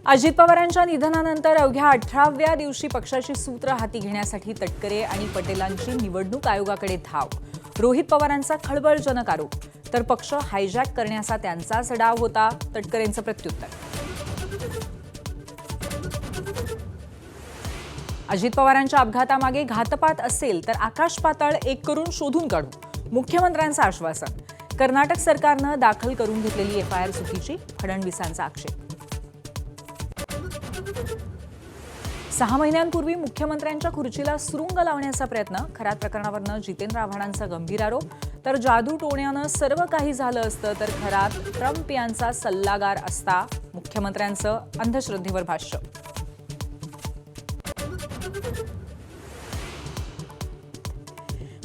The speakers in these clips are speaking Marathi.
अजित पवारांच्या निधनानंतर अवघ्या 18व्या दिवशी पक्षाची सूत्र हाती घेण्यासाठी तटकरे आणि पटेलांची निवडणूक आयोगाकडे धाव. रोहित पवारांचा खळबळजनक आरोप, तर पक्ष हायजॅक करण्याचा त्यांचाच डाव होता. तटकरेंचं प्रत्युत्तर. अजित पवारांच्या अपघातामागे घातपात असेल तर आकाश पाताळ एक करून शोधून काढू, मुख्यमंत्र्यांचं आश्वासन. कर्नाटक सरकारनं दाखल करून घेतलेली एफआयआर चुकीची, फडणवीसांचा आक्षेप. 6 महिन्यांपूर्वी मुख्यमंत्र्यांच्या खुर्चीला सुरुंग लावण्याचा प्रयत्न, खरात प्रकरणावरनं जितेंद्र आव्हाडांचा गंभीर आरोप. तर जादू टोण्यानं सर्व काही झालं असतं तर खरात ट्रम्प यांचा सल्लागार असता, मुख्यमंत्र्यांचं अंधश्रद्धेवर भाष्य.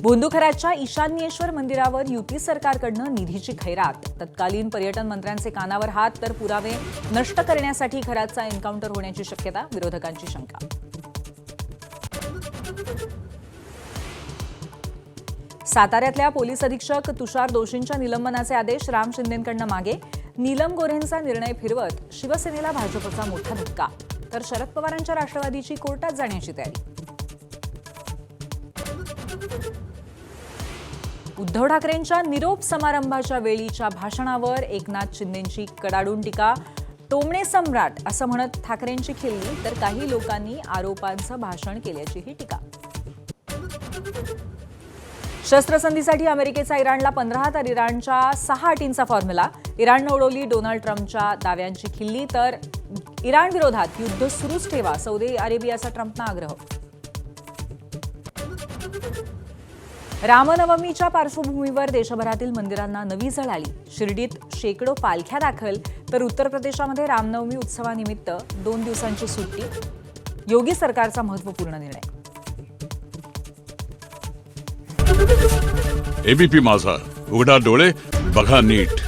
भोंदूखराच्या ईशान्येश्वर मंदिरावर युती सरकारकडनं निधीची खैरात. तत्कालीन पर्यटन मंत्र्यांचे कानावर हात, तर पुरावे नष्ट करण्यासाठी खरातचा एन्काउंटर होण्याची शक्यता, विरोधकांची शंका. साताऱ्यातल्या पोलीस अधीक्षक तुषार दोशींच्या निलंबनाचे आदेश राम शिंदेंकडनं मागे. नीलम गोऱ्हेंचा निर्णय फिरवत शिवसेनेला भाजपचा मोठा धक्का. तर शरद पवारांच्या राष्ट्रवादीची कोर्टात जाण्याची तयारी. उद्धव ठाकरेंच्या निरोप समारंभाच्या वेळीच्या भाषणावर एकनाथ शिंदेंची कडाडून टीका. टोमणे सम्राट असं म्हणत ठाकरेंची खिल्ली, तर काही लोकांनी आरोपांचं भाषण केल्याचीही टीका. शस्त्रसंधीसाठी अमेरिकेचा इराणला 15 तर इराणच्या 6 अटींचा फॉर्म्युला. इराणनं उडवली डोनाल्ड ट्रम्पच्या दाव्यांची खिल्ली, तर इराण विरोधात युद्ध सुरूच ठेवा, सौदी अरेबियाचा ट्रम्पना आग्रह. रामनवमीच्या पार्श्वभूमीवर देशभरातील मंदिरांना नवी झळ आली. शिर्डीत शेकडो पालख्या दाखल, तर उत्तर प्रदेशामध्ये रामनवमी उत्सवानिमित्त 2 दिवसांची सुट्टी. योगी सरकारचा महत्त्वपूर्ण निर्णय. एबीपी माझा, उघडा डोळे बघा नीट.